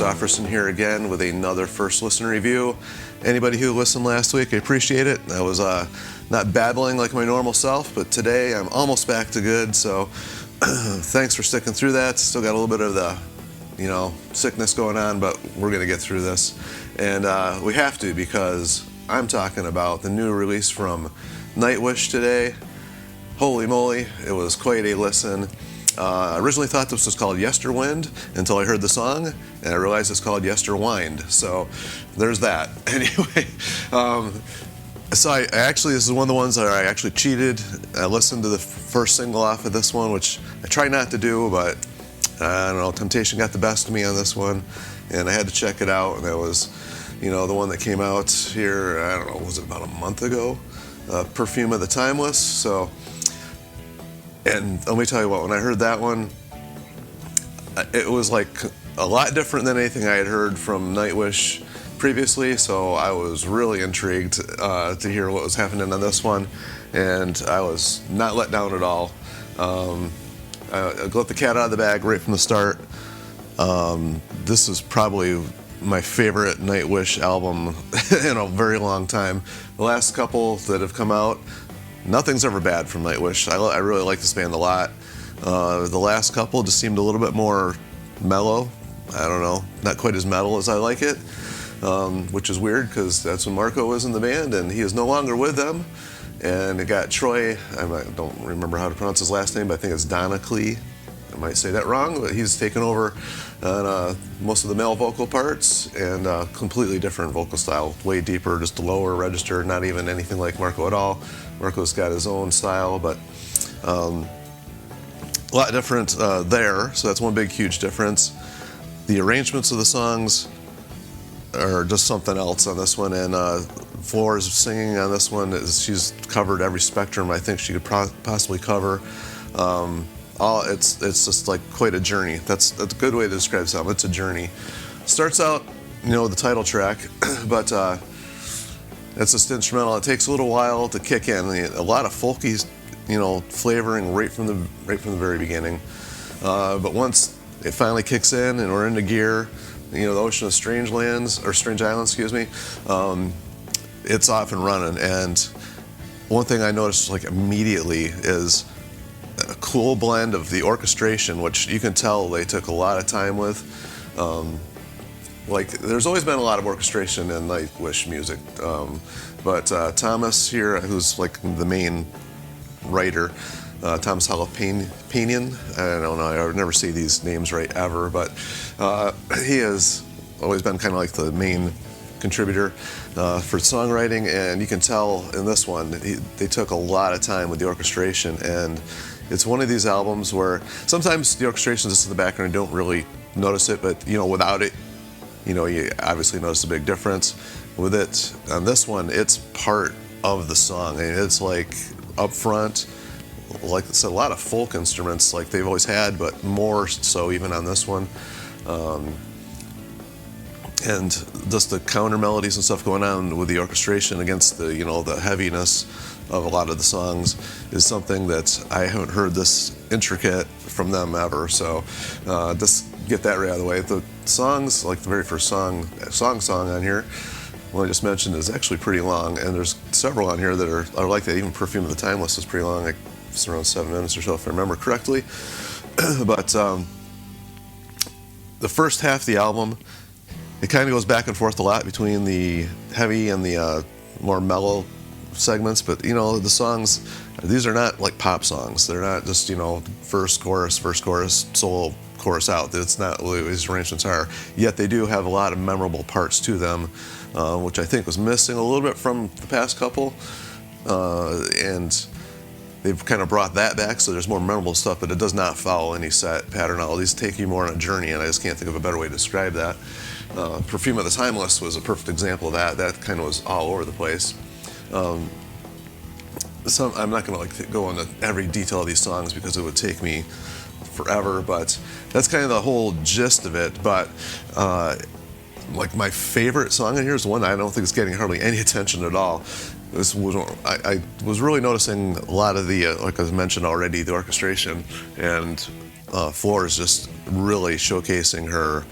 Christofferson here again with another first listen review. Anybody who listened last week, I appreciate it. I was not babbling like my normal self, but today I'm almost back to good, so thanks for sticking through that. Still got a little bit of the, sickness going on, but we're going to get through this. And we have to, because I'm talking about the new release from Nightwish today. Holy moly, it was quite a listen. I originally thought this was called Yesterwynde until I heard the song, and I realized it's called Yesterwynde. So there's that. Anyway, so I actually, this is one of the ones that I actually cheated. I listened to the first single off of this one, which I try not to do, but I don't know, temptation got the best of me on this one, and I had to check it out. And that was, the one that came out here, I don't know, was it about a month ago? Perfume of the Timeless. So. And let me tell you what, when I heard that one, it was like a lot different than anything I had heard from Nightwish previously, so I was really intrigued to hear what was happening on this one, and I was not let down at all. I let the cat out of the bag right from the start. This is probably my favorite Nightwish album in a very long time. The last couple that have come out, nothing's ever bad from Nightwish. I really like this band a lot. The last couple just seemed a little bit more mellow. I don't know, not quite as metal as I like it, which is weird because that's when Marco was in the band and he is no longer with them. And it got Troy, I don't remember how to pronounce his last name, but I think it's Donaclee. I might say that wrong, but he's taken over on most of the male vocal parts, and completely different vocal style, way deeper, just a lower register, not even anything like Marco at all. Marco's got his own style, but a lot different there, so that's one big, huge difference. The arrangements of the songs are just something else on this one, and Floor's singing on this one, she's covered every spectrum I think she could possibly cover. It's just like quite a journey. That's a good way to describe this album. It's a journey. Starts out, the title track, but it's just instrumental. It takes a little while to kick in. A lot of folky, flavoring right from the very beginning. But once it finally kicks in and we're into gear, the Ocean of Strange Islands, it's off and running. And one thing I noticed immediately is a cool blend of the orchestration, which you can tell they took a lot of time with. There's always been a lot of orchestration in Nightwish music, but Thomas here, who's the main writer, Thomas Jalapenian, I don't know, I would never say these names right ever, but he has always been kind of the main contributor for songwriting, and you can tell in this one they took a lot of time with the orchestration, and it's one of these albums where sometimes the orchestration is just in the background, you don't really notice it, but without it, you obviously notice a big difference. With it, on this one, it's part of the song, and it's up front, like I said, a lot of folk instruments like they've always had, but more so even on this one. And just the counter melodies and stuff going on with the orchestration against the the heaviness of a lot of the songs is something that I haven't heard this intricate from them ever. So just get that right out of the way. The songs, the very first song on here, one I just mentioned, is actually pretty long, and there's several on here that are like that. Even Perfume of the Timeless is pretty long, it's around 7 minutes or so if I remember correctly. But the first half of the album, it kind of goes back and forth a lot between the heavy and the more mellow segments, but the songs, these are not like pop songs. They're not just verse, chorus, solo, chorus out. That's not what these arrangements are. Yet they do have a lot of memorable parts to them, which I think was missing a little bit from the past couple, and they've kind of brought that back, so there's more memorable stuff, but it does not follow any set pattern. All these take you more on a journey, and I just can't think of a better way to describe that. Perfume of the Timeless was a perfect example of that. That kind of was all over the place. I'm not going to go into every detail of these songs because it would take me forever, but that's kind of the whole gist of it. But my favorite song in here is one I don't think is getting hardly any attention at all. I was really noticing a lot of the, like I mentioned already, the orchestration, and Floor is just really showcasing her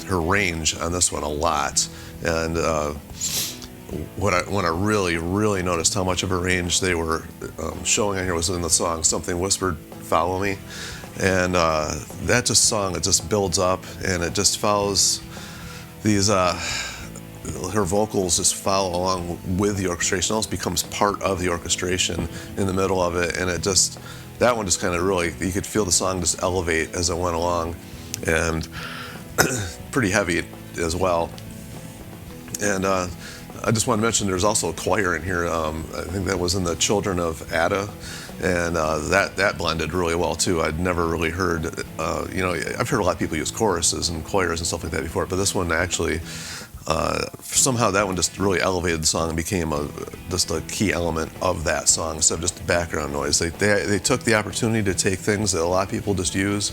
her range on this one a lot. And when I really noticed how much of a range they were showing on here was in the song Something Whispered, Follow Me. And that just song, it just builds up and it just follows these, her vocals just follow along with the orchestration. It almost becomes part of the orchestration in the middle of it. And it just, that one just kind of really, you could feel the song just elevate as it went along. And pretty heavy as well. And I just want to mention there's also a choir in here. I think that was in the Children of Ada, and that blended really well too. I'd never really heard, I've heard a lot of people use choruses and choirs and stuff like that before, but this one actually, somehow that one just really elevated the song and became just a key element of that song instead of just background noise. They took the opportunity to take things that a lot of people just use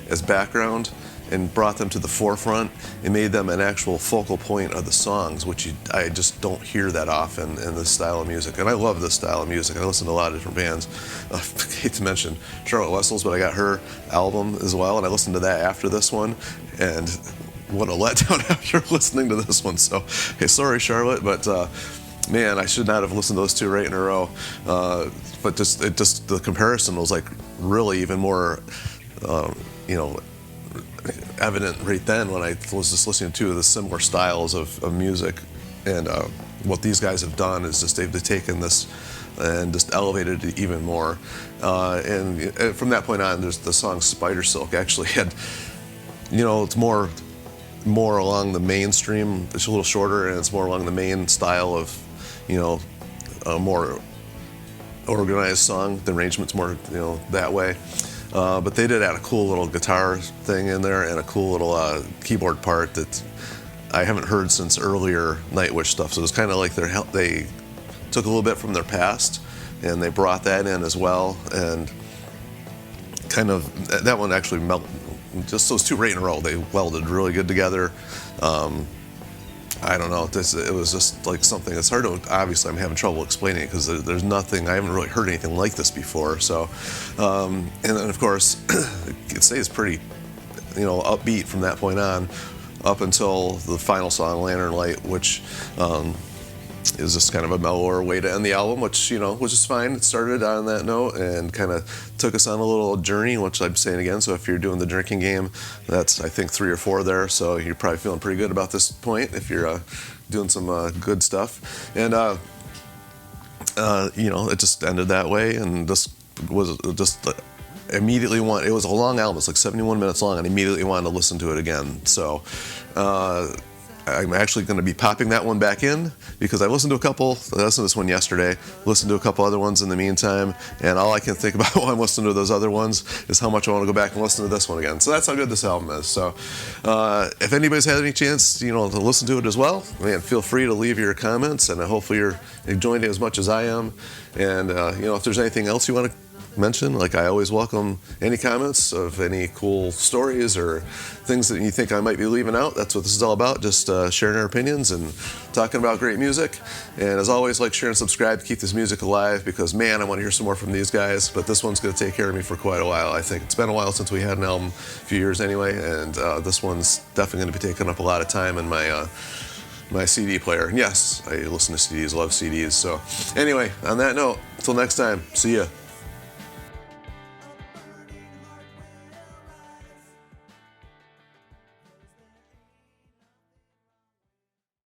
as background and brought them to the forefront and made them an actual focal point of the songs, which I just don't hear that often in this style of music. And I love this style of music. I listen to a lot of different bands. I hate to mention Charlotte Wessels, but I got her album as well, and I listened to that after this one, and what a letdown after listening to this one. So, hey, sorry, Charlotte, but man, I should not have listened to those two right in a row. But just the comparison was like really even more, evident right then when I was just listening to the similar styles of music. And what these guys have done is just they've taken this and just elevated it even more. And from that point on, there's the song Spider Silk actually had, it's more along the mainstream. It's a little shorter and it's more along the main style of, a more organized song. The arrangement's more, that way. But they did add a cool little guitar thing in there and a cool little keyboard part that I haven't heard since earlier Nightwish stuff. So it's kind of like they took a little bit from their past and they brought that in as well. And kind of, that one actually just those two right in a row, they welded really good together. I don't know, it was just like something, it's hard to, obviously I'm having trouble explaining it because there's nothing, I haven't really heard anything like this before. So, and then of course, I could say it's pretty, upbeat from that point on up until the final song, Lantern Light, which is just kind of a mellower way to end the album, which is fine. It started on that note and kind of took us on a little journey, which I'm saying again. So if you're doing the drinking game, that's, I think, 3 or 4 there. So you're probably feeling pretty good about this point if you're doing some good stuff. And, it just ended that way and just was just immediately it was a long album. It's like 71 minutes long and immediately wanted to listen to it again. So, I'm actually going to be popping that one back in because I listened to this one yesterday, listened to a couple other ones in the meantime, and all I can think about while I'm listening to those other ones is how much I want to go back and listen to this one again. So that's how good this album is. So if anybody's had any chance, to listen to it as well, man, feel free to leave your comments, and hopefully you're enjoying it as much as I am. And, if there's anything else you want to mention, like I always welcome any comments of any cool stories or things that you think I might be leaving out. That's what this is all about, just sharing our opinions and talking about great music. And as always, like, share, and subscribe to keep this music alive because, man, I want to hear some more from these guys, but this one's going to take care of me for quite a while. I think it's been a while since we had an album, a few years anyway, and this one's definitely going to be taking up a lot of time in my CD player. And yes, I listen to CDs, love CDs. So anyway, on that note, until next time, see ya.